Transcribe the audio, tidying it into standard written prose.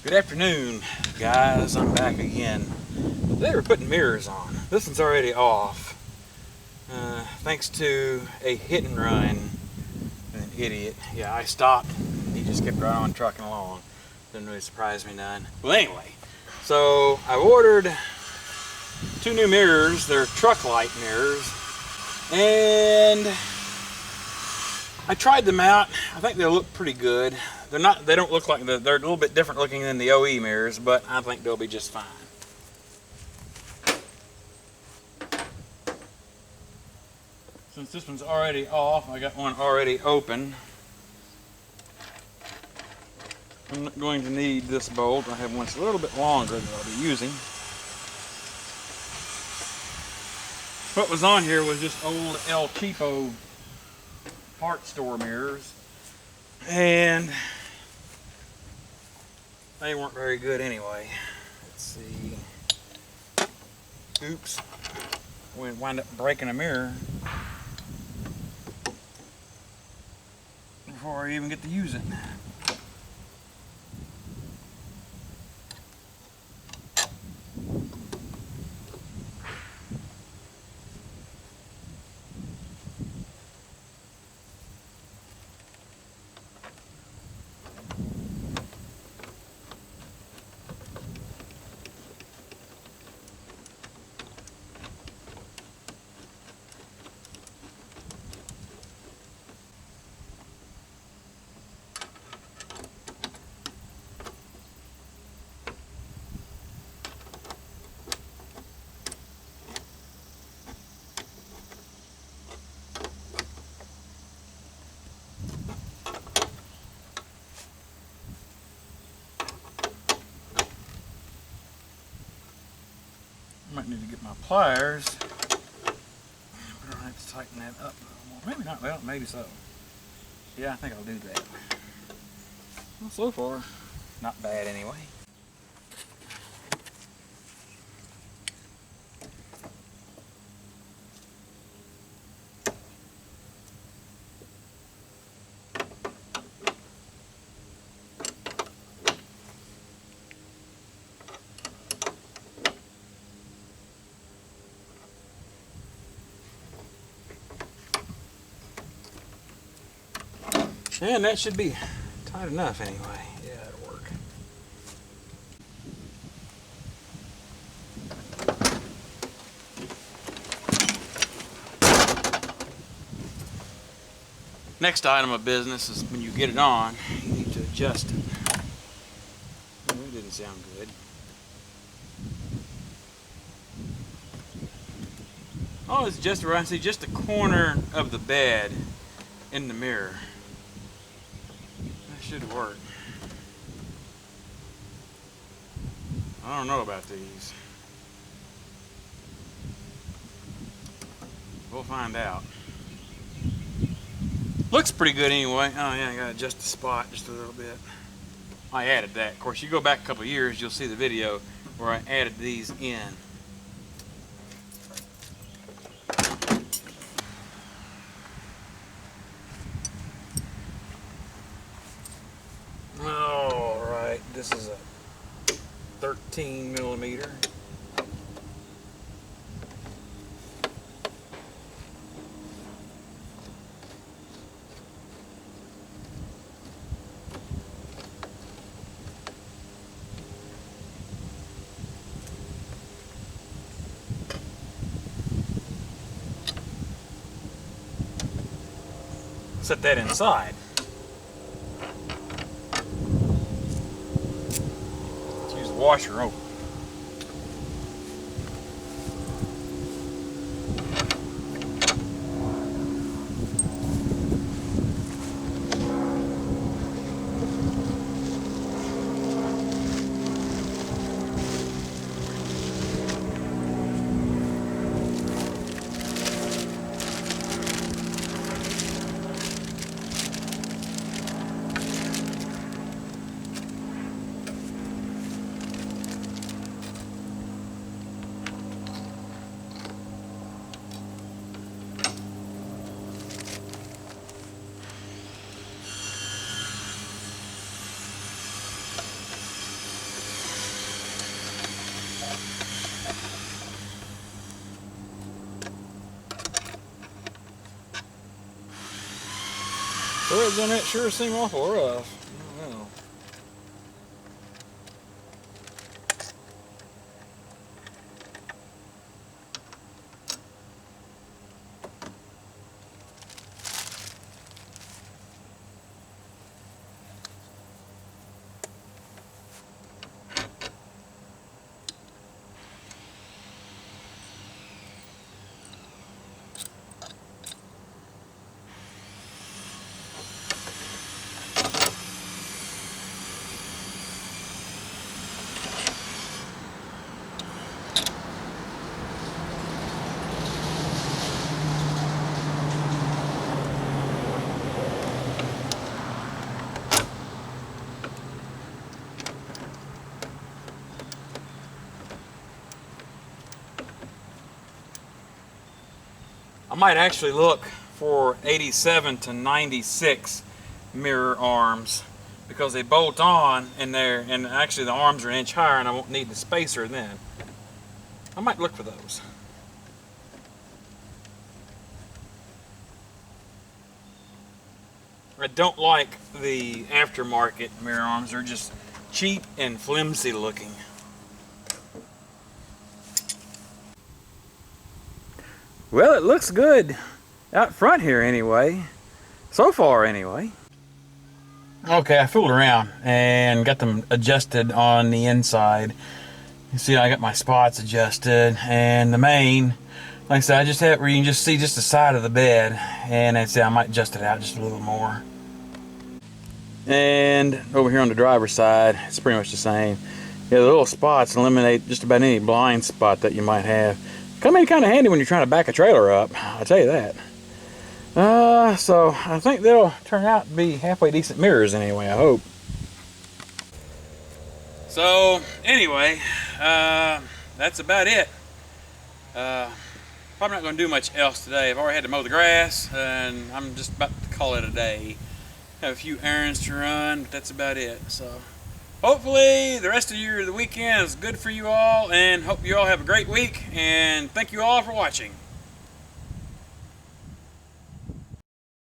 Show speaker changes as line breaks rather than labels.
Good afternoon, guys. I'm back again. They were putting mirrors on. This one's already off. Thanks to a hit and run. An idiot. Yeah, I stopped. He just kept right on trucking along. Didn't really surprise me none. Well, anyway, so I ordered 2 new mirrors. They're Truck-Lite mirrors, and I tried them out. I think they look pretty good. They don't look like they're a little bit different looking than the OE mirrors, but I think they'll be just fine. Since this one's already off, I got one already open. I'm not going to need this bolt. I have one that's a little bit longer that I'll be using. What was on here was just old El Cheapo part store mirrors, and they weren't very good anyway. Let's see. Oops. We wind up breaking a mirror before I even get to use it. I might need to get my pliers. But I'll have to tighten that up a little more. Maybe not. Well, maybe so. Yeah, I think I'll do that. Well, so far, not bad anyway. And that should be tight enough anyway. Yeah, it'll work. Next item of business is when you get it on, you need to adjust it. Oh, that didn't sound good. Oh, it's just around, see, just the corner of the bed in the mirror. Should work. I don't know about these. We'll find out. Looks pretty good anyway. Oh yeah, I gotta adjust the spot just a little bit. I added that. Of course, you go back a couple of years, you'll see the video where I added these in. This is a 13 millimeter. Set that inside. Washer open. treads on that sure seem awful rough. I don't know. I might actually look for 87 to 96 mirror arms because they bolt on in there, and actually the arms are an inch higher and I won't need the spacer then. I might look for those. I don't like the aftermarket mirror arms. They're just cheap and flimsy looking. Well, it looks good out front here anyway. So far anyway. Okay, I fooled around and got them adjusted on the inside. You see, I got my spots adjusted, and the main, like I said, I just have where you can just see just the side of the bed, and I said I might adjust it out just a little more. And over here on the driver's side, it's pretty much the same. Yeah, the little spots eliminate just about any blind spot that you might have. Come in kind of handy when you're trying to back a trailer up, I'll tell you that. So I think they'll turn out to be halfway decent mirrors anyway, I hope. So anyway, that's about it. Probably not going to do much else today. I've already had to mow the grass, and I'm just about to call it a day. Have a few errands to run, but that's about it. So hopefully the rest of the weekend is good for you all, and hope you all have a great week, and thank you all for watching.